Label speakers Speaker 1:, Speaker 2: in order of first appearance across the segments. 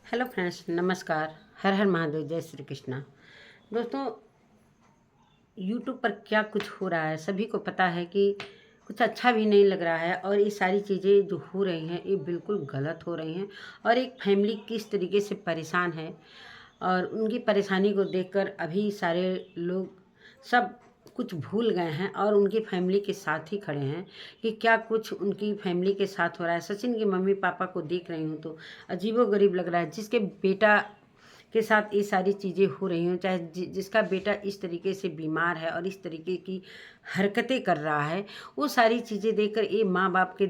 Speaker 1: Hello friends, नमस्कार। हर हर महादेव, जय श्री कृष्णा। दोस्तों, यूट्यूब पर क्या कुछ हो रहा है सभी को पता है कि कुछ अच्छा भी नहीं लग रहा है। और ये सारी चीज़ें जो हो रही हैं ये बिल्कुल गलत हो रही हैं। और एक फैमिली किस तरीके से परेशान है और उनकी परेशानी को देखकर अभी सारे लोग सब कुछ भूल गए हैं और उनकी फैमिली के साथ ही खड़े हैं कि क्या कुछ उनकी फैमिली के साथ हो रहा है। सचिन की मम्मी पापा को देख रही हूँ तो अजीबोगरीब लग रहा है। जिसके बेटा के साथ ये सारी चीज़ें हो रही हों, चाहे जिसका बेटा इस तरीके से बीमार है और इस तरीके की हरकतें कर रहा है, वो सारी चीज़ें देखकर एक माँ बाप के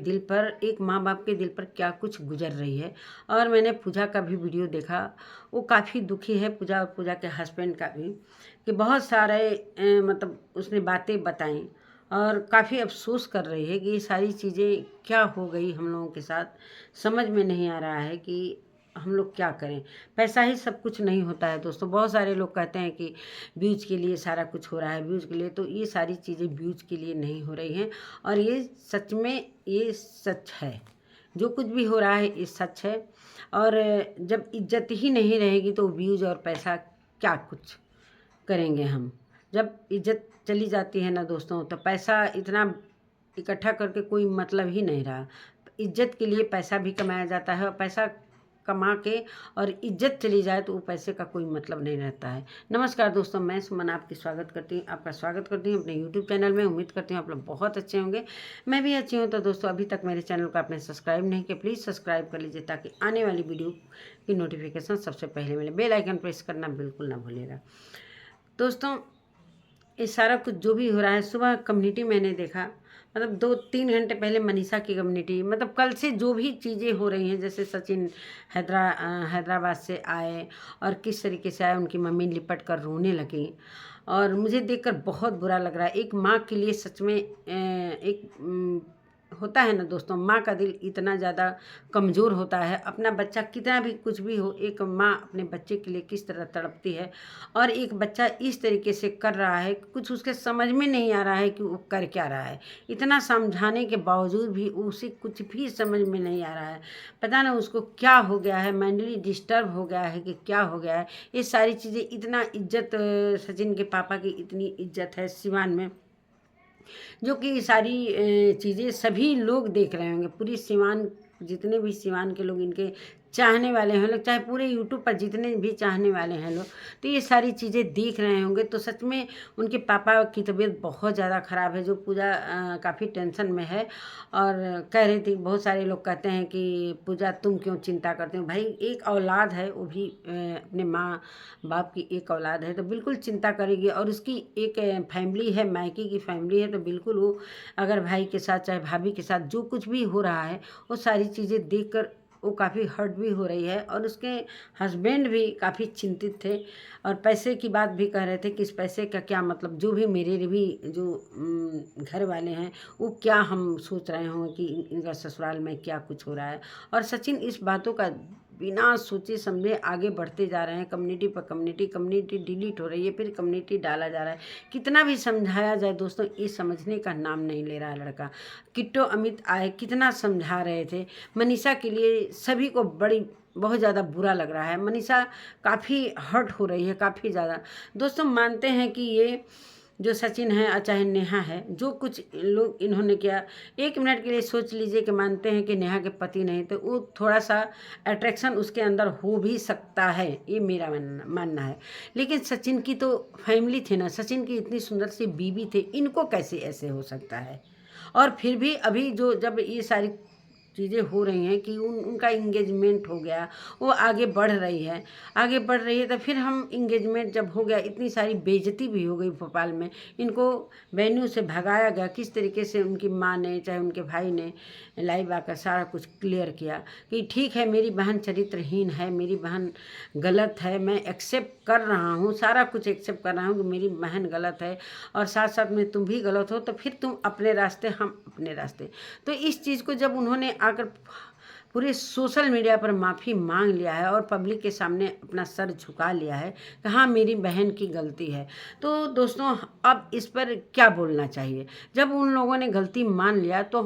Speaker 1: दिल पर क्या कुछ गुजर रही है। और मैंने पूजा का भी वीडियो देखा, वो काफ़ी दुखी है, पूजा और पूजा के हस्बैंड का भी, कि बहुत सारे मतलब उसने बातें बताई और काफ़ी अफसोस कर रही है कि ये सारी चीज़ें क्या हो गई हम लोगों के साथ। समझ में नहीं आ रहा है कि हम लोग क्या करें। पैसा ही सब कुछ नहीं होता है दोस्तों। बहुत सारे लोग कहते हैं कि व्यूज के लिए सारा कुछ हो रहा है, व्यूज के लिए, तो ये सारी चीज़ें व्यूज के लिए नहीं हो रही हैं। और ये सच में ये सच है, जो कुछ भी हो रहा है ये सच है। और जब इज्जत ही नहीं रहेगी तो व्यूज और पैसा क्या कुछ करेंगे हम। जब इज्जत चली जाती है ना दोस्तों, तो पैसा इतना इकट्ठा करके कोई मतलब ही नहीं रहा। इज्जत के लिए पैसा भी कमाया जाता है और पैसा कमा के और इज्जत चली जाए तो वो पैसे का कोई मतलब नहीं रहता है। नमस्कार दोस्तों, मैं सुमन आपका स्वागत करती हूँ अपने यूट्यूब चैनल में। उम्मीद करती हूँ आप लोग बहुत अच्छे होंगे, मैं भी अच्छी हूँ। तो दोस्तों, अभी तक मेरे चैनल को आपने सब्सक्राइब नहीं किया, प्लीज़ सब्सक्राइब कर लीजिए ताकि आने वाली वीडियो की नोटिफिकेशन सबसे पहले मिले। बेल आइकन प्रेस करना बिल्कुल ना भूलिएगा। दोस्तों, ये सारा कुछ जो भी हो रहा है, सुबह कम्युनिटी मैंने देखा, मतलब 2-3 घंटे पहले मनीषा की कम्युनिटी, मतलब कल से जो भी चीज़ें हो रही हैं, जैसे सचिन हैदराबाद से आए और किस तरीके से आए, उनकी मम्मी लिपट कर रोने लगी और मुझे देखकर बहुत बुरा लग रहा है। एक माँ के लिए सच में होता है ना दोस्तों, माँ का दिल इतना ज़्यादा कमज़ोर होता है। अपना बच्चा कितना भी कुछ भी हो, एक माँ अपने बच्चे के लिए किस तरह तड़पती है। और एक बच्चा इस तरीके से कर रहा है, कुछ उसके समझ में नहीं आ रहा है कि वो कर क्या रहा है। इतना समझाने के बावजूद भी उसे कुछ भी समझ में नहीं आ रहा है। पता ना उसको क्या हो गया है, मेंटली डिस्टर्ब हो गया है कि क्या हो गया है। ये सारी चीज़ें, इतना इज्जत सचिन के पापा की इतनी इज्जत है सिवान में, जो कि सारी चीज़ें सभी लोग देख रहे होंगे। पूरी सिवान, जितने भी सिवान के लोग इनके चाहने वाले हैं लोग, चाहे पूरे यूट्यूब पर जितने भी चाहने वाले हैं लोग, तो ये सारी चीज़ें देख रहे होंगे। तो सच में उनके पापा की तबीयत बहुत ज़्यादा ख़राब है, जो पूजा काफ़ी टेंशन में है। और कह रही थी, बहुत सारे लोग कहते हैं कि पूजा तुम क्यों चिंता करते हो। भाई, एक औलाद है, वो भी अपने माँ बाप की एक औलाद है, तो बिल्कुल चिंता करेगी। और उसकी एक फैमिली है, मायके की फैमिली है, तो बिल्कुल वो अगर भाई के साथ चाहे भाभी के साथ जो कुछ भी हो रहा है, वो सारी चीज़ें देखकर वो काफ़ी हर्ट भी हो रही है। और उसके हस्बैंड भी काफ़ी चिंतित थे और पैसे की बात भी कह रहे थे कि इस पैसे का क्या मतलब। जो भी मेरे भी जो घर वाले हैं, वो क्या हम सोच रहे हों कि इनका ससुराल में क्या कुछ हो रहा है। और सचिन इस बातों का बिना सोचे समझे आगे बढ़ते जा रहे हैं। कम्युनिटी पर कम्युनिटी डिलीट हो रही है, फिर कम्युनिटी डाला जा रहा है। कितना भी समझाया जाए दोस्तों, ये समझने का नाम नहीं ले रहा है लड़का। किट्टो अमित आए, कितना समझा रहे थे। मनीषा के लिए सभी को बहुत ज़्यादा बुरा लग रहा है। मनीषा काफ़ी हर्ट हो रही है, काफ़ी ज़्यादा। दोस्तों, मानते हैं कि ये जो सचिन है और चाहे नेहा है, जो कुछ लोग इन्होंने किया, 1 मिनट के लिए सोच लीजिए कि मानते हैं कि नेहा के पति नहीं, तो वो थोड़ा सा अट्रैक्शन उसके अंदर हो भी सकता है, ये मेरा मानना है। लेकिन सचिन की तो फैमिली थी ना, सचिन की इतनी सुंदर सी बीवी थी, इनको कैसे ऐसे हो सकता है। और फिर भी अभी जो जब ये सारी चीज़ें हो रही हैं कि उनका इंगेजमेंट हो गया, वो आगे बढ़ रही है, तो फिर हम इंगेजमेंट जब हो गया, इतनी सारी बेइज्जती भी हो गई भोपाल में। इनको वेन्यू से भगाया गया, किस तरीके से उनकी माँ ने चाहे उनके भाई ने लाइव आकर सारा कुछ क्लियर किया कि ठीक है, मेरी बहन चरित्रहीन है, मेरी बहन गलत है, मैं एक्सेप्ट कर रहा हूँ, सारा कुछ एक्सेप्ट कर रहा हूँ कि मेरी बहन गलत है और साथ साथ में तुम भी गलत हो, तो फिर तुम अपने रास्ते, हम अपने रास्ते। तो इस चीज़ को जब उन्होंने आकर पूरे सोशल मीडिया पर माफ़ी मांग लिया है और पब्लिक के सामने अपना सर झुका लिया है कि हाँ, मेरी बहन की गलती है, तो दोस्तों अब इस पर क्या बोलना चाहिए। जब उन लोगों ने गलती मान लिया तो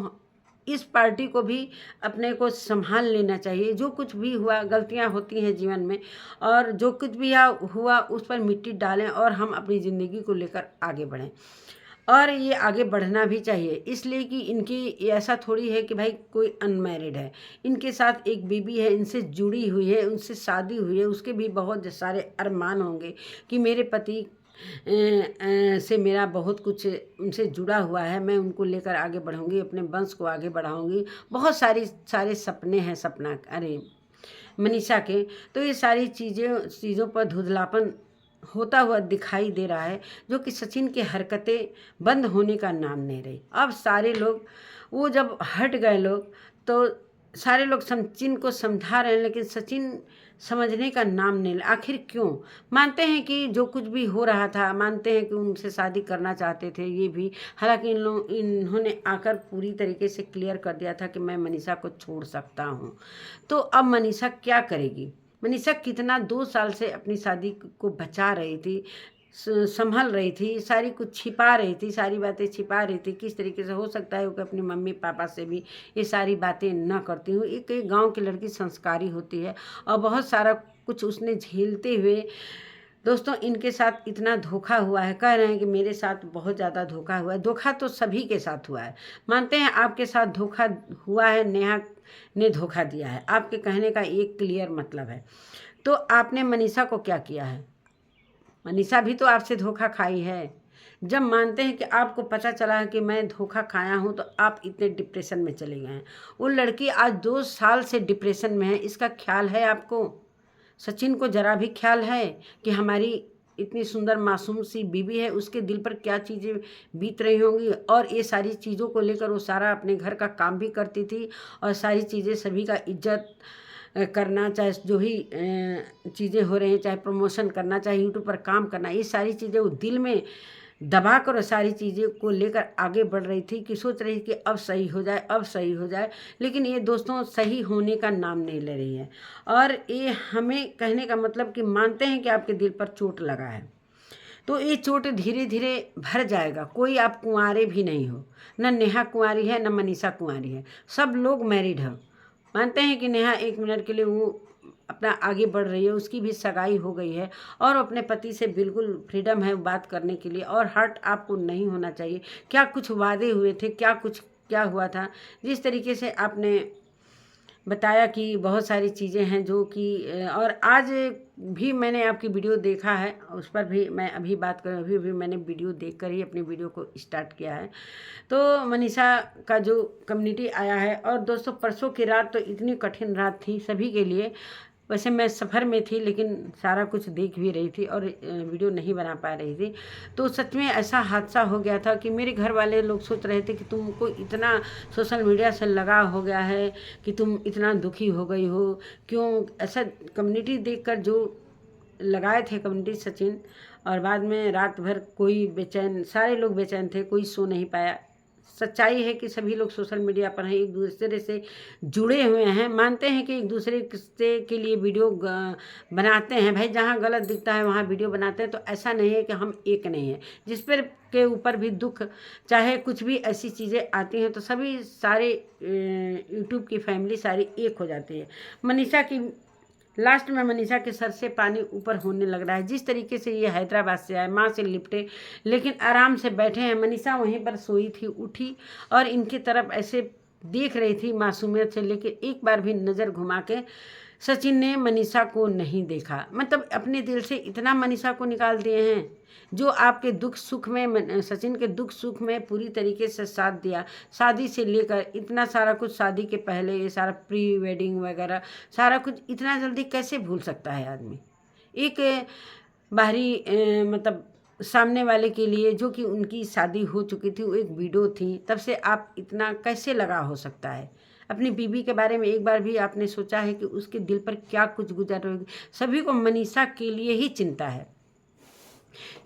Speaker 1: इस पार्टी को भी अपने को संभाल लेना चाहिए। जो कुछ भी हुआ, गलतियां होती हैं जीवन में, और जो कुछ भी हुआ उस पर मिट्टी डालें और हम अपनी ज़िंदगी को लेकर आगे बढ़ें। और ये आगे बढ़ना भी चाहिए, इसलिए कि इनकी ऐसा थोड़ी है कि भाई कोई अनमैरिड है, इनके साथ एक बीबी है, इनसे जुड़ी हुई है, उनसे शादी हुई है, उसके भी बहुत सारे अरमान होंगे कि मेरे पति से मेरा बहुत कुछ उनसे जुड़ा हुआ है, मैं उनको लेकर आगे बढ़ूंगी, अपने वंश को आगे बढ़ाऊंगी। बहुत सारे सपने हैं सपना अरे मनीषा के। तो ये सारी चीज़ों पर धुंधलापन होता हुआ दिखाई दे रहा है, जो कि सचिन की हरकतें बंद होने का नाम नहीं रही। अब सारे लोग, वो जब हट गए लोग, तो सारे लोग सचिन को समझा रहे हैं, लेकिन सचिन समझने का नाम नहीं। आखिर क्यों? मानते हैं कि जो कुछ भी हो रहा था, मानते हैं कि उनसे शादी करना चाहते थे ये भी, हालांकि इन्होंने आकर पूरी तरीके से क्लियर कर दिया था कि मैं मनीषा को छोड़ सकता हूँ। तो अब मनीषा क्या करेगी? मनीषा कितना 2 साल से अपनी शादी को बचा रही थी, संभल रही थी, सारी कुछ छिपा रही थी, सारी बातें छिपा रही थी। किस तरीके से हो सकता है कि अपनी मम्मी पापा से भी ये सारी बातें न करती हूँ। एक गांव की लड़की संस्कारी होती है और बहुत सारा कुछ उसने झेलते हुए, दोस्तों इनके साथ इतना धोखा हुआ है। कह रहे हैं कि मेरे साथ बहुत ज़्यादा धोखा हुआ है। धोखा तो सभी के साथ हुआ है, मानते हैं आपके साथ धोखा हुआ है, नेहा ने धोखा दिया है, आपके कहने का एक क्लियर मतलब है। तो आपने मनीषा को क्या किया है? मनीषा भी तो आपसे धोखा खाई है। जब मानते हैं कि आपको पता चला है कि मैं धोखा खाया हूँ, तो आप इतने डिप्रेशन में चले गए हैं। वो लड़की आज 2 साल से डिप्रेशन में है, इसका ख्याल है आपको? सचिन को जरा भी ख्याल है कि हमारी इतनी सुंदर मासूम सी बीबी है, उसके दिल पर क्या चीज़ें बीत रही होंगी? और ये सारी चीज़ों को लेकर वो सारा अपने घर का काम भी करती थी, और सारी चीज़ें सभी का इज्जत करना, चाहे जो भी चीज़ें हो रही हैं, चाहे प्रमोशन करना, चाहे यूट्यूब पर काम करना, ये सारी चीज़ें वो दिल में दबा कर सारी चीज़ें को लेकर आगे बढ़ रही थी, कि सोच रही कि अब सही हो जाए, अब सही हो जाए। लेकिन ये दोस्तों सही होने का नाम नहीं ले रही है। और ये हमें कहने का मतलब कि मानते हैं कि आपके दिल पर चोट लगा है, तो ये चोट धीरे धीरे भर जाएगा। कोई आप कुंवारे भी नहीं हो, न नेहा कुंवारी है, न मनीषा कुंवारी है, सब लोग मैरिड हैं। मानते हैं कि नेहा 1 मिनट के लिए वो अपना आगे बढ़ रही है, उसकी भी सगाई हो गई है और अपने पति से बिल्कुल फ्रीडम है बात करने के लिए, और हर्ट आपको नहीं होना चाहिए। क्या कुछ वादे हुए थे, क्या हुआ था, जिस तरीके से आपने बताया कि बहुत सारी चीज़ें हैं जो कि, और आज भी मैंने आपकी वीडियो देखा है, उस पर भी मैं अभी बात करूँ। अभी मैंने वीडियो देखकर ही अपनी वीडियो को स्टार्ट किया है। तो मनीषा का जो कम्युनिटी आया है, और दोस्तों परसों की रात तो इतनी कठिन रात थी सभी के लिए। वैसे मैं सफ़र में थी, लेकिन सारा कुछ देख भी रही थी और वीडियो नहीं बना पा रही थी। तो सच में ऐसा हादसा हो गया था कि मेरे घर वाले लोग सोच रहे थे कि तुमको इतना सोशल मीडिया से लगाव हो गया है कि तुम इतना दुखी हो गई हो, क्यों ऐसा कम्युनिटी देखकर जो लगाए थे कम्युनिटी सचिन। और बाद में रात भर कोई बेचैन, सारे लोग बेचैन थे, कोई सो नहीं पाया। सच्चाई है कि सभी लोग सोशल मीडिया पर हैं, एक दूसरे से जुड़े हुए हैं, मानते हैं कि एक दूसरे के लिए वीडियो बनाते हैं। भाई जहाँ गलत दिखता है वहाँ वीडियो बनाते हैं, तो ऐसा नहीं है कि हम एक नहीं हैं। जिस पर के ऊपर भी दुख, चाहे कुछ भी ऐसी चीज़ें आती हैं, तो सभी सारे यूट्यूब की फैमिली सारी एक हो जाती है। मनीषा की लास्ट में मनीषा के सर से पानी ऊपर होने लग रहा है। जिस तरीके से ये हैदराबाद से आए, माँ से लिपटे, लेकिन आराम से बैठे हैं। मनीषा वहीं पर सोई थी, उठी और इनकी तरफ ऐसे देख रही थी मासूमियत से, लेकिन एक बार भी नज़र घुमा के सचिन ने मनीषा को नहीं देखा। मतलब अपने दिल से इतना मनीषा को निकाल दिए हैं। जो आपके दुख सुख में, सचिन के दुख सुख में पूरी तरीके से साथ दिया, शादी से लेकर इतना सारा कुछ, शादी के पहले ये सारा प्री वेडिंग वगैरह सारा कुछ इतना जल्दी कैसे भूल सकता है आदमी? एक बाहरी मतलब सामने वाले के लिए, जो कि उनकी शादी हो चुकी थी, वो एक वीडियो थी, तब से आप इतना कैसे लगा हो सकता है? अपनी बीवी के बारे में एक बार भी आपने सोचा है कि उसके दिल पर क्या कुछ गुजर रही होगी? सभी को मनीषा के लिए ही चिंता है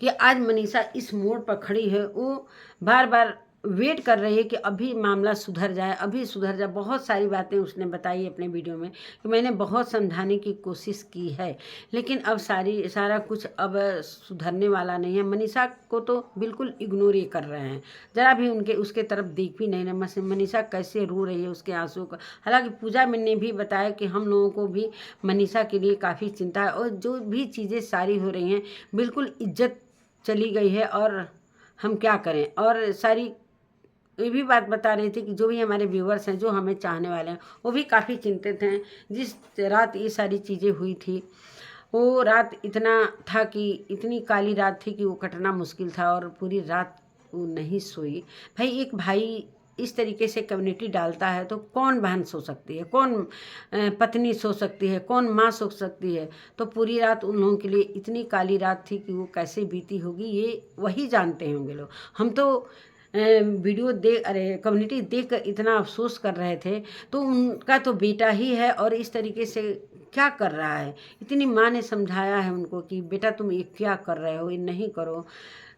Speaker 1: कि आज मनीषा इस मोड़ पर खड़ी है। वो बार बार वेट कर रही है कि अभी मामला सुधर जाए, अभी सुधर जाए। बहुत सारी बातें उसने बताई अपने वीडियो में कि मैंने बहुत समझाने की कोशिश की है, लेकिन अब सारा कुछ अब सुधरने वाला नहीं है। मनीषा को तो बिल्कुल इग्नोर ही कर रहे हैं, ज़रा भी उसके तरफ देख भी नहीं रहे। मनीषा कैसे रो रही है उसके आंसू का। हालांकि पूजा ने भी बताया कि हम लोगों को भी मनीषा के लिए काफ़ी चिंता है, और जो भी चीज़ें सारी हो रही हैं बिल्कुल इज्जत चली गई है, और हम क्या करें। और सारी ये भी बात बता रही थी कि जो भी हमारे व्यूवर्स हैं, जो हमें चाहने वाले हैं, वो भी काफ़ी चिंतित हैं। जिस रात ये सारी चीज़ें हुई थी, वो रात इतना था कि इतनी काली रात थी कि वो कटना मुश्किल था, और पूरी रात वो नहीं सोई। भाई एक भाई इस तरीके से कम्युनिटी डालता है तो कौन बहन सो सकती है, कौन पत्नी सो सकती है, कौन माँ सो सकती है। तो पूरी रात उन लोगों के लिए इतनी काली रात थी कि वो कैसे बीती होगी ये वही जानते होंगे लोग। हम तो वीडियो कम्युनिटी देख कर इतना अफसोस कर रहे थे। तो उनका तो बेटा ही है और इस तरीके से क्या कर रहा है। इतनी माँ ने समझाया है उनको कि बेटा तुम ये क्या कर रहे हो, ये नहीं करो।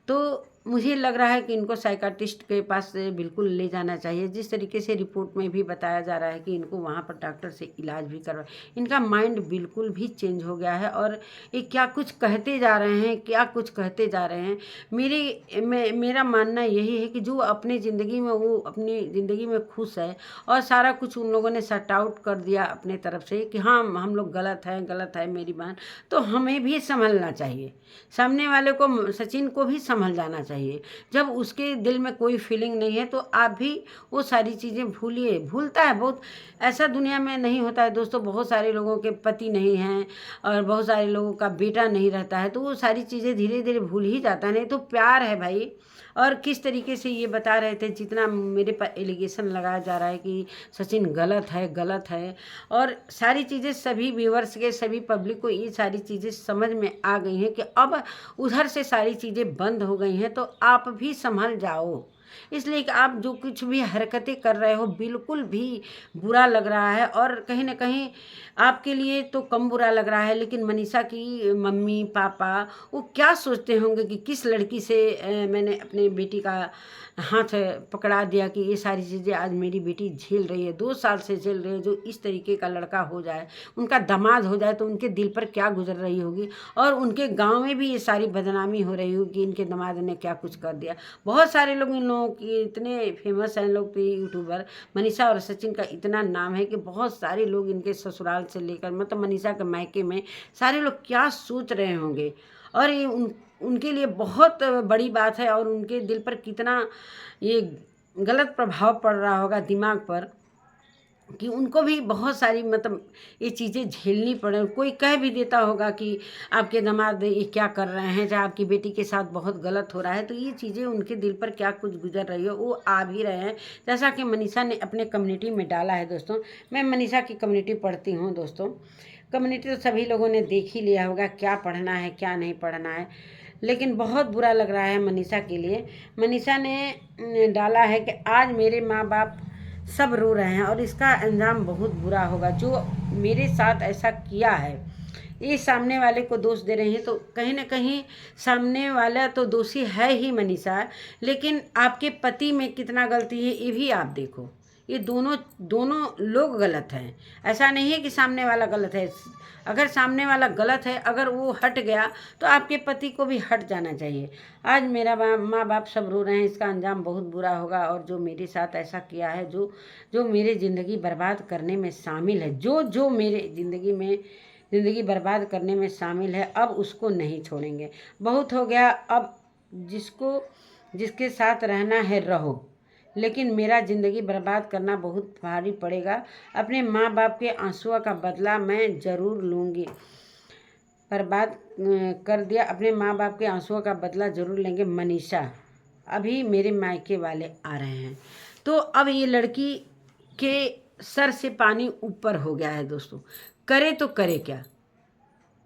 Speaker 1: तो मुझे लग रहा है कि इनको साइकाट्रिस्ट के पास बिल्कुल ले जाना चाहिए। जिस तरीके से रिपोर्ट में भी बताया जा रहा है कि इनको वहाँ पर डॉक्टर से इलाज भी करवा, इनका माइंड बिल्कुल भी चेंज हो गया है, और ये क्या कुछ कहते जा रहे हैं, क्या कुछ कहते जा रहे हैं। मेरा मानना यही है कि जो अपनी ज़िंदगी में, वो अपनी ज़िंदगी में खुश है, और सारा कुछ उन लोगों ने सट आउट कर दिया अपने तरफ से कि हाँ हम लोग गलत है मेरी बहन। तो हमें भी संभलना चाहिए, सामने वाले को, सचिन को भी संभल जाना चाहिए। जब उसके दिल में कोई फीलिंग नहीं है तो आप भी वो सारी चीज़ें भूलिए। भूलता है बहुत, ऐसा दुनिया में नहीं होता है दोस्तों। बहुत सारे लोगों के पति नहीं हैं, और बहुत सारे लोगों का बेटा नहीं रहता है, तो वो सारी चीज़ें धीरे धीरे भूल ही जाता है। नहीं तो प्यार है भाई। और किस तरीके से ये बता रहे थे, जितना मेरे पर एलिगेशन लगाया जा रहा है कि सचिन गलत है, और सारी चीज़ें सभी व्यूवर्स के, सभी पब्लिक को ये सारी चीज़ें समझ में आ गई हैं कि अब उधर से सारी चीज़ें बंद हो गई हैं, तो आप भी संभल जाओ। इसलिए कि आप जो कुछ भी हरकतें कर रहे हो बिल्कुल भी बुरा लग रहा है, और कहीं ना कहीं आपके लिए तो कम बुरा लग रहा है, लेकिन मनीषा की मम्मी पापा वो क्या सोचते होंगे कि किस लड़की से मैंने अपने बेटी का हाथ पकड़ा दिया कि ये सारी चीज़ें आज मेरी बेटी झेल रही है, 2 साल से झेल रही है। जो इस तरीके का लड़का हो जाए, उनका दामाद हो जाए, तो उनके दिल पर क्या गुजर रही होगी, और उनके गांव में भी ये सारी बदनामी हो रही होगी कि इनके दामाद ने क्या कुछ कर दिया। बहुत सारे लोग, इन लोगों की इतने फेमस हैं लोग, यूट्यूबर, मनीषा और सचिन का इतना नाम है कि बहुत सारे लोग इनके ससुराल से लेकर, मतलब मनीषा के मायके में सारे लोग क्या सोच रहे होंगे, और ये उनके लिए बहुत बड़ी बात है, और उनके दिल पर कितना ये गलत प्रभाव पड़ रहा होगा दिमाग पर, कि उनको भी बहुत सारी, मतलब ये चीज़ें झेलनी पड़े। कोई कह भी देता होगा कि आपके दामाद ये क्या कर रहे हैं, चाहे आपकी बेटी के साथ बहुत गलत हो रहा है, तो ये चीज़ें उनके दिल पर क्या कुछ गुजर रही हो वो आ भी रहे हैं। जैसा कि मनीषा ने अपने कम्युनिटी में डाला है दोस्तों। मैं मनीषा की कम्युनिटी पढ़ती हूँ दोस्तों। कम्युनिटी तो सभी लोगों ने देख ही लिया होगा, क्या पढ़ना है क्या नहीं पढ़ना है, लेकिन बहुत बुरा लग रहा है मनीषा के लिए। मनीषा ने डाला है कि आज मेरे माँ बाप सब रो रहे हैं, और इसका अंजाम बहुत बुरा होगा। जो मेरे साथ ऐसा किया है, ये सामने वाले को दोष दे रही हैं, तो कहीं ना कहीं सामने वाला तो दोषी है ही मनीषा, लेकिन आपके पति में कितना गलती है ये भी आप देखो। ये दोनों लोग गलत हैं। ऐसा नहीं है कि सामने वाला गलत है। अगर सामने वाला गलत है, अगर वो हट गया, तो आपके पति को भी हट जाना चाहिए। आज मेरा माँ बाप सब रो रहे हैं, इसका अंजाम बहुत बुरा होगा। और जो मेरे साथ ऐसा किया है, जो जो मेरे ज़िंदगी बर्बाद करने में शामिल है, जो मेरे ज़िंदगी बर्बाद करने में शामिल है, अब उसको नहीं छोड़ेंगे। बहुत हो गया, अब जिसके साथ रहना है रहो, लेकिन मेरा ज़िंदगी बर्बाद करना बहुत भारी पड़ेगा। अपने माँ बाप के आंसुओं का बदला मैं ज़रूर लूँगी। बर्बाद कर दिया, अपने माँ बाप के आंसुओं का बदला ज़रूर लेंगे मनीषा। अभी मेरे मायके वाले आ रहे हैं। तो अब ये लड़की के सर से पानी ऊपर हो गया है दोस्तों। करे तो करे क्या।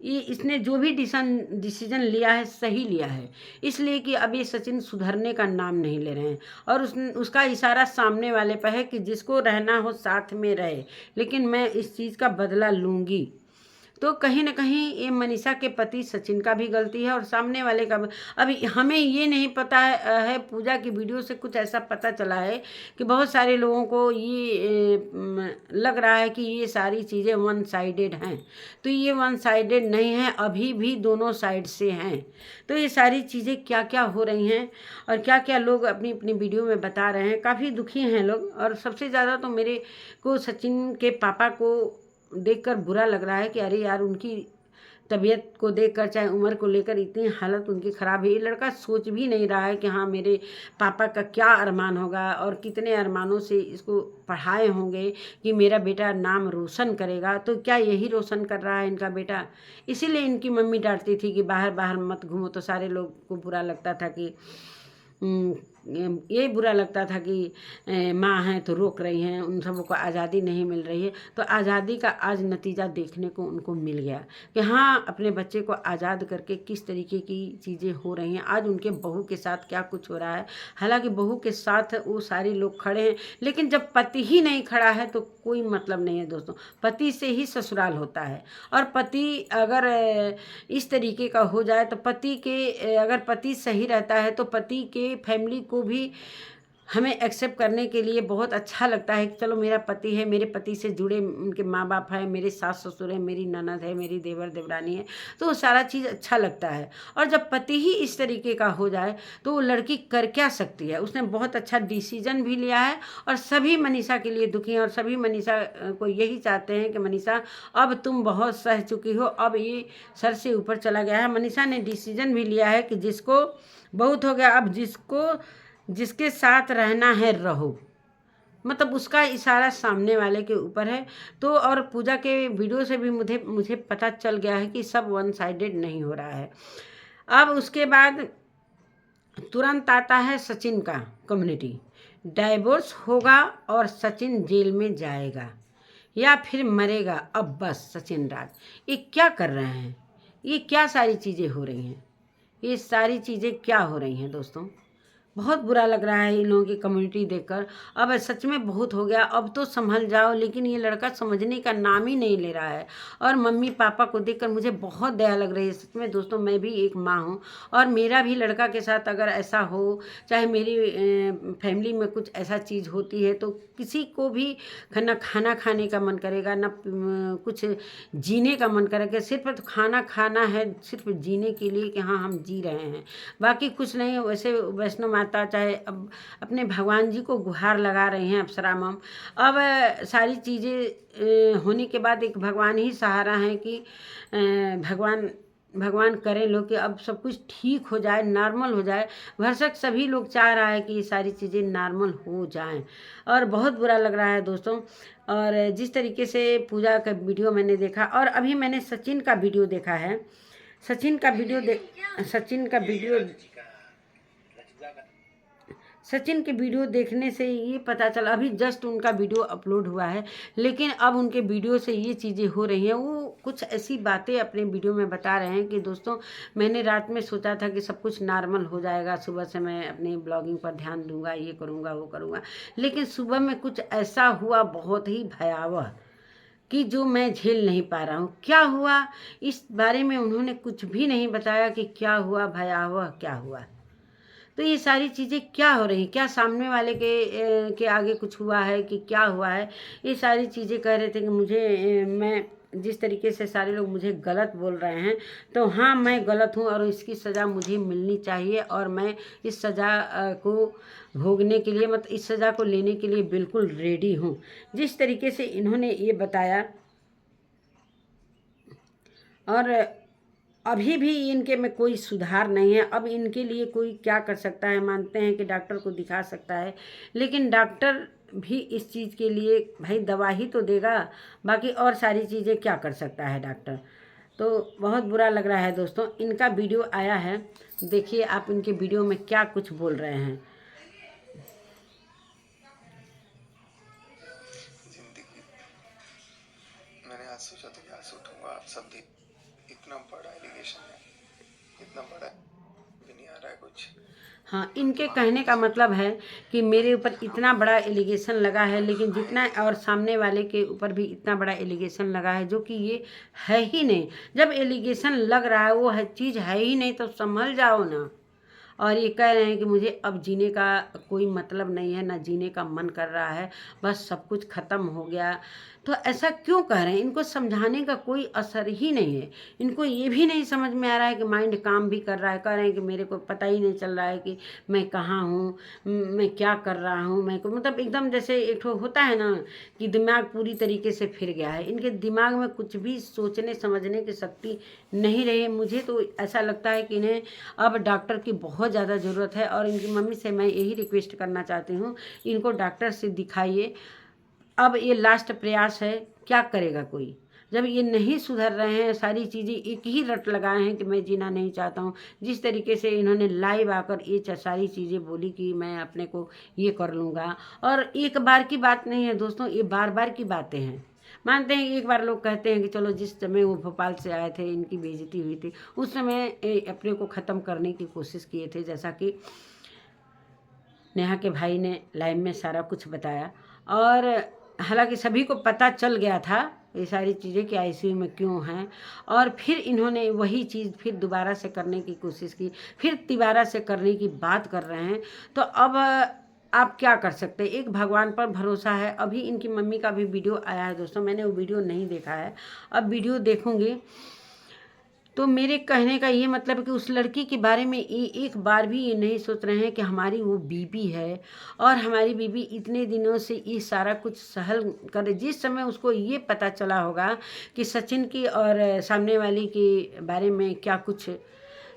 Speaker 1: इसने जो भी डिसीजन लिया है सही लिया है, इसलिए कि अब ये सचिन सुधरने का नाम नहीं ले रहे हैं। और उसका इशारा सामने वाले पर है कि जिसको रहना हो साथ में रहे, लेकिन मैं इस चीज़ का बदला लूँगी। तो कहीं ना कहीं ये मनीषा के पति सचिन का भी गलती है और सामने वाले का भी। अभी हमें ये नहीं पता है पूजा की वीडियो से कुछ ऐसा पता चला है कि बहुत सारे लोगों को ये लग रहा है कि ये सारी चीज़ें वन साइडेड हैं, तो ये वन साइडेड नहीं है, अभी भी दोनों साइड से हैं। तो ये सारी चीज़ें क्या क्या हो रही हैं और क्या क्या लोग अपनी अपनी वीडियो में बता रहे हैं, काफ़ी दुखी हैं लोग। और सबसे ज़्यादा तो मेरे को सचिन के पापा को देखकर बुरा लग रहा है कि अरे यार, उनकी तबीयत को देखकर, चाहे उम्र को लेकर इतनी हालत उनकी ख़राब है। ये लड़का सोच भी नहीं रहा है कि हाँ, मेरे पापा का क्या अरमान होगा और कितने अरमानों से इसको पढ़ाए होंगे कि मेरा बेटा नाम रोशन करेगा। तो क्या यही रोशन कर रहा है इनका बेटा? इसीलिए इनकी मम्मी डांटती थी कि बाहर बाहर मत घूमो। तो सारे लोग को बुरा लगता था कि ये बुरा लगता था कि माँ हैं तो रोक रही हैं, उन सबों को आज़ादी नहीं मिल रही है। तो आज़ादी का आज नतीजा देखने को उनको मिल गया कि हाँ, अपने बच्चे को आज़ाद करके किस तरीके की चीज़ें हो रही हैं। आज उनके बहू के साथ क्या कुछ हो रहा है। हालांकि बहू के साथ वो सारे लोग खड़े हैं, लेकिन जब पति ही नहीं खड़ा है तो कोई मतलब नहीं है दोस्तों। पति से ही ससुराल होता है। और पति अगर इस तरीके का हो जाए तो अगर पति सही रहता है तो पति के फैमिली को भी हमें एक्सेप्ट करने के लिए बहुत अच्छा लगता है कि चलो, मेरा पति है, मेरे पति से जुड़े उनके माँ बाप हैं, मेरे सास ससुर हैं, मेरी ननद है, मेरी देवर देवरानी है, तो वो सारा चीज़ अच्छा लगता है। और जब पति ही इस तरीके का हो जाए तो वो लड़की कर क्या सकती है। उसने बहुत अच्छा डिसीजन भी लिया है और सभी मनीषा के लिए दुखी हैं और सभी मनीषा को यही चाहते हैं कि मनीषा, अब तुम बहुत सह चुकी हो, अब ये सर से ऊपर चला गया है। मनीषा ने डिसीजन भी लिया है कि जिसको बहुत हो गया, अब जिसके साथ रहना है रहो। मतलब उसका इशारा सामने वाले के ऊपर है। तो और पूजा के वीडियो से भी मुझे पता चल गया है कि सब वन साइडेड नहीं हो रहा है। अब उसके बाद तुरंत आता है सचिन का कम्युनिटी, डाइवोर्स होगा और सचिन जेल में जाएगा या फिर मरेगा। अब बस सचिन राज ये क्या कर रहे हैं, ये क्या सारी चीज़ें हो रही हैं, ये सारी चीज़ें क्या हो रही हैं दोस्तों। बहुत बुरा लग रहा है इन लोगों की कम्युनिटी देखकर। अब सच में बहुत हो गया, अब तो संभल जाओ। लेकिन ये लड़का समझने का नाम ही नहीं ले रहा है। और मम्मी पापा को देखकर मुझे बहुत दया लग रही है सच में दोस्तों। मैं भी एक माँ हूँ और मेरा भी लड़का के साथ अगर ऐसा हो, चाहे मेरी फैमिली में कुछ ऐसा चीज़ होती है, तो किसी को भी ना खाना खाने का मन करेगा, ना कुछ जीने का मन करेगा। सिर्फ तो खाना खाना है, सिर्फ जीने के लिए कि हाँ, हम जी रहे हैं, बाकी कुछ नहीं। वैसे वैष्णो माता चाहे अब अपने भगवान जी को गुहार लगा रहे हैं अप्सरा मम। अब सारी चीज़ें होने के बाद एक भगवान ही सहारा है कि भगवान करें लोग कि अब सब कुछ ठीक हो जाए, नॉर्मल हो जाए। भरसक सभी लोग चाह रहा है कि ये सारी चीज़ें नॉर्मल हो जाएं। और बहुत बुरा लग रहा है दोस्तों। और जिस तरीके से पूजा का वीडियो मैंने देखा, और अभी मैंने सचिन का वीडियो देखा है। सचिन का वीडियो देखने से ये पता चला, अभी जस्ट उनका वीडियो अपलोड हुआ है, लेकिन अब उनके वीडियो से ये चीज़ें हो रही हैं। वो कुछ ऐसी बातें अपने वीडियो में बता रहे हैं कि दोस्तों, मैंने रात में सोचा था कि सब कुछ नॉर्मल हो जाएगा, सुबह से मैं अपनी ब्लॉगिंग पर ध्यान दूंगा, ये करूँगा वो करूँगा, लेकिन सुबह में कुछ ऐसा हुआ बहुत ही भयावह कि जो मैं झेल नहीं पा रहा हूँ। क्या हुआ इस बारे में उन्होंने कुछ भी नहीं बताया कि क्या हुआ, भयावह क्या हुआ। तो ये सारी चीज़ें क्या हो रही, क्या सामने वाले के आगे कुछ हुआ है कि क्या हुआ है। ये सारी चीज़ें कह रहे थे कि मैं जिस तरीके से सारे लोग मुझे गलत बोल रहे हैं, तो हाँ, मैं गलत हूँ और इसकी सज़ा मुझे मिलनी चाहिए। और मैं इस सज़ा को भोगने के लिए, मतलब इस सज़ा को लेने के लिए बिल्कुल रेडी हूँ। जिस तरीके से इन्होंने ये बताया, और अभी भी इनके में कोई सुधार नहीं है। अब इनके लिए कोई क्या कर सकता है, मानते हैं कि डॉक्टर को दिखा सकता है, लेकिन डॉक्टर भी इस चीज़ के लिए भाई दवा ही तो देगा, बाकी और सारी चीज़ें क्या कर सकता है डॉक्टर। तो बहुत बुरा लग रहा है दोस्तों। इनका वीडियो आया है, देखिए आप इनके वीडियो में क्या कुछ बोल रहे हैं।
Speaker 2: जिंदगी मैंने आज सोचा था कि आज उठूंगा, आप सब इतना बड़ा एलिगेशन है, इतना बड़ा भी नहीं आ रहा है कुछ।
Speaker 1: हाँ, इनके कहने का मतलब है कि मेरे ऊपर इतना बड़ा एलिगेशन लगा है, लेकिन जितना और सामने वाले के ऊपर भी इतना बड़ा एलिगेशन लगा है, जो कि ये है ही नहीं। जब एलिगेशन लग रहा है, वो है चीज़ है ही नहीं, तो संभल जाओ ना। और ये कह रहे हैं कि मुझे अब जीने का कोई मतलब नहीं है, ना जीने का मन कर रहा है, बस सब कुछ ख़त्म हो गया। तो ऐसा क्यों कह रहे हैं? इनको समझाने का कोई असर ही नहीं है। इनको ये भी नहीं समझ में आ रहा है कि माइंड काम भी कर रहा है। कह रहे हैं कि मेरे को पता ही नहीं चल रहा है कि मैं कहाँ हूँ, मैं क्या कर रहा हूँ, मैं को मतलब एकदम जैसे एक ठो होता है ना कि दिमाग पूरी तरीके से फिर गया है। इनके दिमाग में कुछ भी सोचने समझने की शक्ति नहीं रही है। मुझे तो ऐसा लगता है कि इन्हें अब डॉक्टर की बहुत ज़्यादा ज़रूरत है। और इनकी मम्मी से मैं यही रिक्वेस्ट करना चाहती हूँ, इनको डॉक्टर से दिखाइए। अब ये लास्ट प्रयास है, क्या करेगा कोई? जब ये नहीं सुधर रहे हैं, सारी चीज़ें एक ही रट लगाए हैं कि मैं जीना नहीं चाहता हूँ। जिस तरीके से इन्होंने लाइव आकर ये सारी चीज़ें बोली कि मैं अपने को ये कर लूँगा, और एक बार की बात नहीं है दोस्तों, ये बार बार की बातें हैं। मानते हैं कि एक बार लोग कहते हैं कि चलो जिस समय वो भोपाल से आए थे, इनकी बेइज्जती हुई थी, उस समय अपने को ख़त्म करने की कोशिश किए थे, जैसा कि नेहा के भाई ने लाइव में सारा कुछ बताया। और हालांकि सभी को पता चल गया था ये सारी चीज़ें कि आईसीयू में क्यों हैं, और फिर इन्होंने वही चीज़ फिर दोबारा से करने की कोशिश की, फिर तिबारा से करने की बात कर रहे हैं। तो अब आप क्या कर सकते हैं? एक भगवान पर भरोसा है। अभी इनकी मम्मी का भी वीडियो आया है दोस्तों, मैंने वो वीडियो नहीं देखा है, अब वीडियो देखूंगी। तो मेरे कहने का ये मतलब है कि उस लड़की के बारे में एक बार भी ये नहीं सोच रहे हैं कि हमारी वो बीबी है, और हमारी बीबी इतने दिनों से ये सारा कुछ सहल कर, जिस समय उसको ये पता चला होगा कि सचिन की और सामने वाली के बारे में क्या कुछ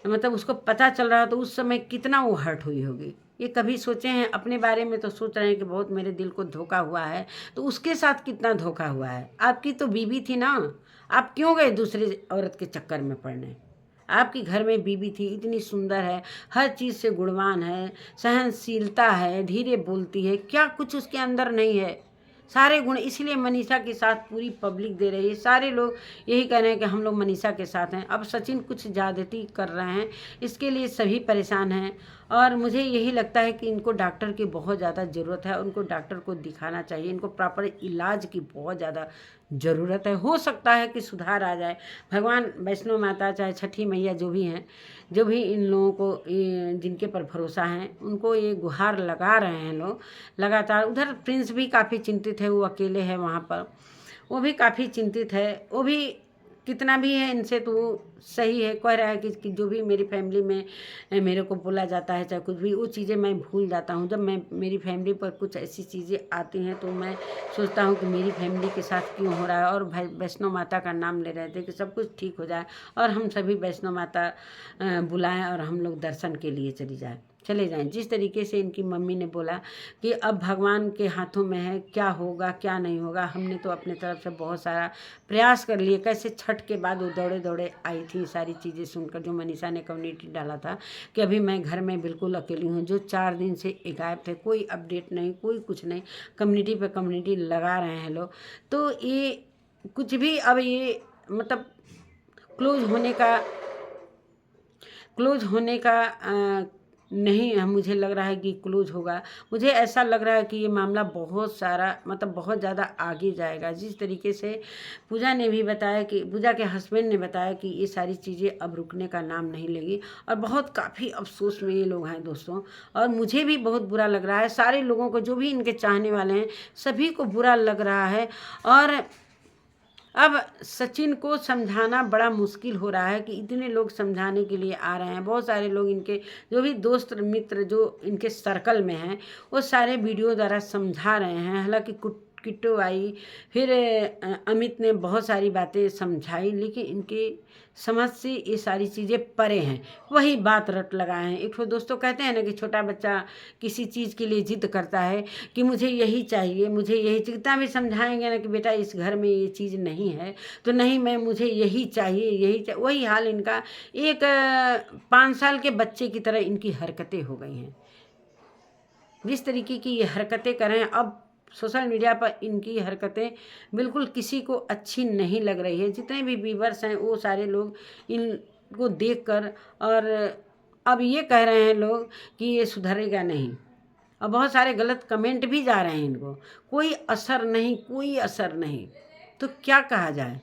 Speaker 1: मतलब उसको पता चल रहा, तो उस समय कितना वो हर्ट हुई होगी। ये कभी सोचे हैं? अपने बारे में तो सोच रहे हैं कि बहुत मेरे दिल को धोखा हुआ है, तो उसके साथ कितना धोखा हुआ है। आपकी तो बीबी थी ना, आप क्यों गए दूसरी औरत के चक्कर में पड़ने? आपकी घर में बीबी थी, इतनी सुंदर है, हर चीज़ से गुणवान है, सहनशीलता है, धीरे बोलती है, क्या कुछ उसके अंदर नहीं है? सारे गुण, इसलिए मनीषा के साथ पूरी पब्लिक दे रही है। सारे लोग यही कह रहे हैं कि हम लोग मनीषा के साथ हैं। अब सचिन कुछ ज़्यादती कर रहे हैं, इसके लिए सभी परेशान हैं। और मुझे यही लगता है कि इनको डॉक्टर की बहुत ज़्यादा ज़रूरत है, उनको डॉक्टर को दिखाना चाहिए, इनको प्रॉपर इलाज की बहुत ज़्यादा ज़रूरत है। हो सकता है कि सुधार आ जाए। भगवान वैष्णो माता चाहे छठी मैया जो भी हैं, जो भी इन लोगों को जिनके पर भरोसा है, उनको ये गुहार लगा रहे हैं लोग लगातार। उधर प्रिंस भी काफ़ी चिंतित है, वो अकेले है वहाँ पर, वो भी काफ़ी चिंतित है। वो भी कितना भी है इनसे तो वो सही है, कह रहा है कि जो भी मेरी फैमिली में मेरे को बोला जाता है, चाहे कुछ भी, वो चीज़ें मैं भूल जाता हूँ। जब मैं मेरी फैमिली पर कुछ ऐसी चीज़ें आती हैं तो मैं सोचता हूँ कि मेरी फैमिली के साथ क्यों हो रहा है। और वैष्णो माता का नाम ले रहे थे कि सब कुछ ठीक हो जाए, और हम सभी वैष्णो माता बुलाएं और हम लोग दर्शन के लिए चले जाएं। जिस तरीके से इनकी मम्मी ने बोला कि अब भगवान के हाथों में है, क्या होगा क्या नहीं होगा। हमने तो अपने तरफ से बहुत सारा प्रयास कर लिए। कैसे छठ के बाद वो दौड़े दौड़े आई थी, सारी चीज़ें सुनकर, जो मनीषा ने कम्युनिटी डाला था कि अभी मैं घर में बिल्कुल अकेली हूँ, जो 4 दिन से गायब थे, कोई अपडेट नहीं, कोई कुछ नहीं, कम्युनिटी पे कम्युनिटी लगा रहे हैं लोग। तो ये कुछ भी अब ये मतलब क्लोज होने का नहीं, मुझे लग रहा है कि क्लोज होगा। मुझे ऐसा लग रहा है कि ये मामला बहुत सारा मतलब बहुत ज़्यादा आगे जाएगा। जिस तरीके से पूजा ने भी बताया कि पूजा के हस्बैंड ने बताया कि ये सारी चीज़ें अब रुकने का नाम नहीं लेगी, और बहुत काफ़ी अफसोस में ये लोग हैं दोस्तों। और मुझे भी बहुत बुरा लग रहा है, सारे लोगों को, जो भी इनके चाहने वाले हैं, सभी को बुरा लग रहा है। और अब सचिन को समझाना बड़ा मुश्किल हो रहा है कि इतने लोग समझाने के लिए आ रहे हैं। बहुत सारे लोग, इनके जो भी दोस्त मित्र जो इनके सर्कल में हैं, वो सारे वीडियो द्वारा समझा रहे हैं। हालांकि किट्टू आई, फिर अमित ने बहुत सारी बातें समझाई, लेकिन इनके समझ से ये सारी चीज़ें परे हैं, वही बात रट लगाए हैं। एक तो दोस्तों कहते हैं ना कि छोटा बच्चा किसी चीज़ के लिए जिद करता है कि मुझे यही चाहिए, मुझे यही, जितना भी समझाएंगे ना कि बेटा इस घर में ये चीज़ नहीं है, तो नहीं, मैं मुझे यही चाहिए, यही चाहिए, वही हाल इनका एक 5 साल के बच्चे की तरह इनकी हरकतें हो गई हैं। जिस तरीके की ये हरकतें करें, अब सोशल मीडिया पर इनकी हरकतें बिल्कुल किसी को अच्छी नहीं लग रही है। जितने भी व्यूवर्स हैं वो सारे लोग इनको देखकर और अब ये कह रहे हैं लोग कि ये सुधरेगा नहीं, और बहुत सारे गलत कमेंट भी जा रहे हैं इनको, कोई असर नहीं, कोई असर नहीं। तो क्या कहा जाए,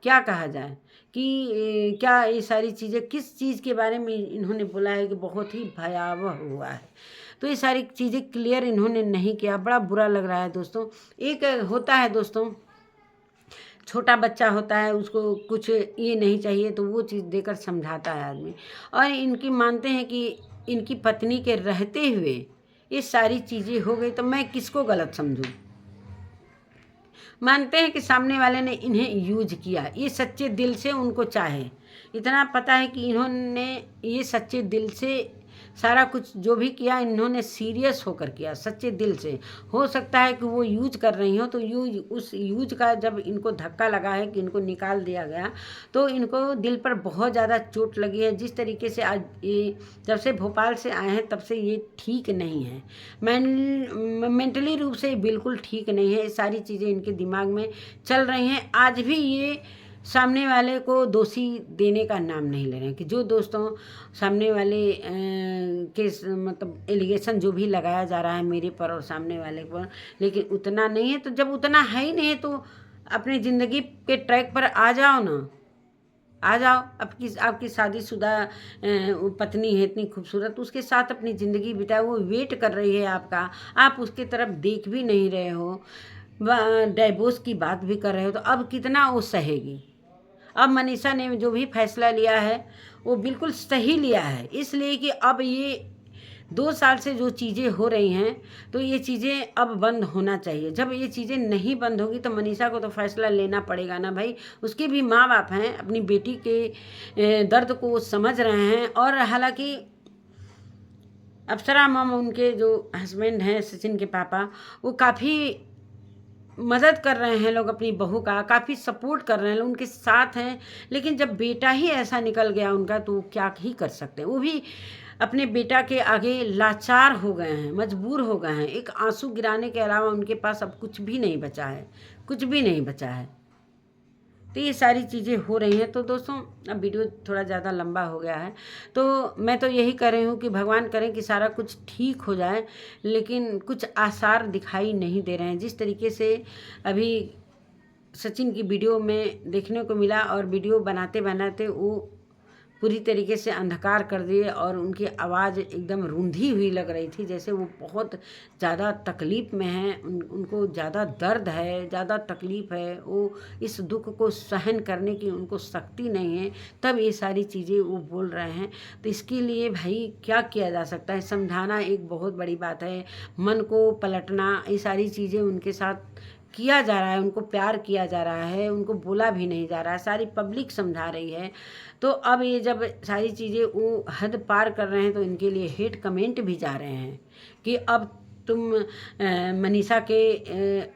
Speaker 1: क्या कहा जाए कि क्या ये सारी चीज़ें किस चीज़ के बारे में इन्होंने बोला है कि बहुत ही भयावह हुआ है। तो ये सारी चीज़ें क्लियर इन्होंने नहीं किया, बड़ा बुरा लग रहा है दोस्तों। एक होता है दोस्तों, छोटा बच्चा होता है, उसको कुछ ये नहीं चाहिए तो वो चीज़ देकर समझाता है आदमी, और इनकी मानते हैं कि इनकी पत्नी के रहते हुए ये सारी चीज़ें हो गई, तो मैं किसको गलत समझूं। मानते हैं कि सामने वाले ने इन्हें यूज किया, ये सच्चे दिल से उनको चाहे, इतना पता है कि इन्होंने ये सच्चे दिल से सारा कुछ जो भी किया इन्होंने सीरियस होकर किया, सच्चे दिल से। हो सकता है कि वो यूज कर रही हो, तो उस यूज का जब इनको धक्का लगा है कि इनको निकाल दिया गया, तो इनको दिल पर बहुत ज़्यादा चोट लगी है। जिस तरीके से आज ये जब से भोपाल से आए हैं तब से ये ठीक नहीं है, मेंटली रूप से बिल्कुल ठीक नहीं है। ये सारी चीज़ें इनके दिमाग में चल रही हैं। आज भी ये सामने वाले को दोषी देने का नाम नहीं ले रहे हैं, कि जो दोस्तों सामने वाले के मतलब एलिगेशन जो भी लगाया जा रहा है मेरे पर और सामने वाले पर, लेकिन उतना नहीं है। तो जब उतना है ही नहीं है तो अपनी ज़िंदगी के ट्रैक पर आ जाओ ना, आ जाओ। आपकी शादीशुदा पत्नी है इतनी खूबसूरत, उसके साथ अपनी ज़िंदगी बिताओ, वो वेट कर रही है आपका, आप उसकी तरफ देख भी नहीं रहे हो, डाइवोर्स की बात भी कर रहे हो, तो अब कितना वो सहेगी। अब मनीषा ने जो भी फैसला लिया है वो बिल्कुल सही लिया है, इसलिए कि अब ये 2 साल से जो चीज़ें हो रही हैं तो ये चीज़ें अब बंद होना चाहिए। जब ये चीज़ें नहीं बंद होगी तो मनीषा को तो फैसला लेना पड़ेगा ना भाई। उसके भी माँ बाप हैं, अपनी बेटी के दर्द को वो समझ रहे हैं। और हालांकि अप्सरा मम उनके जो हस्बैंड हैं सचिन के पापा, वो काफ़ी मदद कर रहे हैं लोग अपनी बहू का, काफ़ी सपोर्ट कर रहे हैं लोग, उनके साथ हैं। लेकिन जब बेटा ही ऐसा निकल गया उनका तो क्या ही कर सकते हैं। वो भी अपने बेटा के आगे लाचार हो गए हैं, मजबूर हो गए हैं। एक आंसू गिराने के अलावा उनके पास अब कुछ भी नहीं बचा है, कुछ भी नहीं बचा है। तो ये सारी चीज़ें हो रही हैं। तो दोस्तों अब वीडियो थोड़ा ज़्यादा लंबा हो गया है, तो मैं तो यही कर रही हूँ कि भगवान करें कि सारा कुछ ठीक हो जाए, लेकिन कुछ आसार दिखाई नहीं दे रहे हैं। जिस तरीके से अभी सचिन की वीडियो में देखने को मिला, और वीडियो बनाते बनाते वो पूरी तरीके से अंधकार कर दिए, और उनकी आवाज़ एकदम रूंधी हुई लग रही थी, जैसे वो बहुत ज़्यादा तकलीफ़ में हैं, उनको ज़्यादा दर्द है, ज़्यादा तकलीफ़ है, वो इस दुख को सहन करने की उनको शक्ति नहीं है, तब ये सारी चीज़ें वो बोल रहे हैं। तो इसके लिए भाई क्या किया जा सकता है, समझाना एक बहुत बड़ी बात है, मन को पलटना, ये सारी चीज़ें उनके साथ किया जा रहा है, उनको प्यार किया जा रहा है, उनको बोला भी नहीं जा रहा है, सारी पब्लिक समझा रही है। तो अब ये जब सारी चीज़ें वो हद पार कर रहे हैं तो इनके लिए हेट कमेंट भी जा रहे हैं कि अब तुम मनीषा के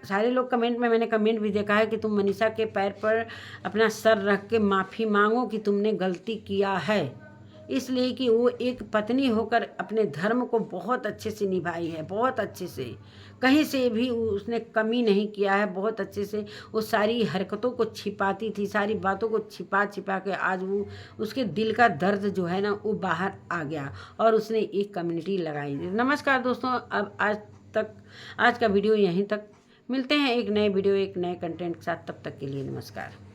Speaker 1: सारे लोग कमेंट में, मैंने कमेंट भी देखा है कि तुम मनीषा के पैर पर अपना सर रख के माफ़ी मांगो कि तुमने गलती किया है, इसलिए कि वो एक पत्नी होकर अपने धर्म को बहुत अच्छे से निभाई है, बहुत अच्छे से, कहीं से भी उसने कमी नहीं किया है, बहुत अच्छे से वो सारी हरकतों को छिपाती थी, सारी बातों को छिपा छिपा के आज वो उसके दिल का दर्द जो है ना वो बाहर आ गया, और उसने एक कम्युनिटी लगाई। नमस्कार दोस्तों, अब आज का वीडियो यहीं तक, मिलते हैं एक नए वीडियो एक नए कंटेंट के साथ, तब तक के लिए नमस्कार।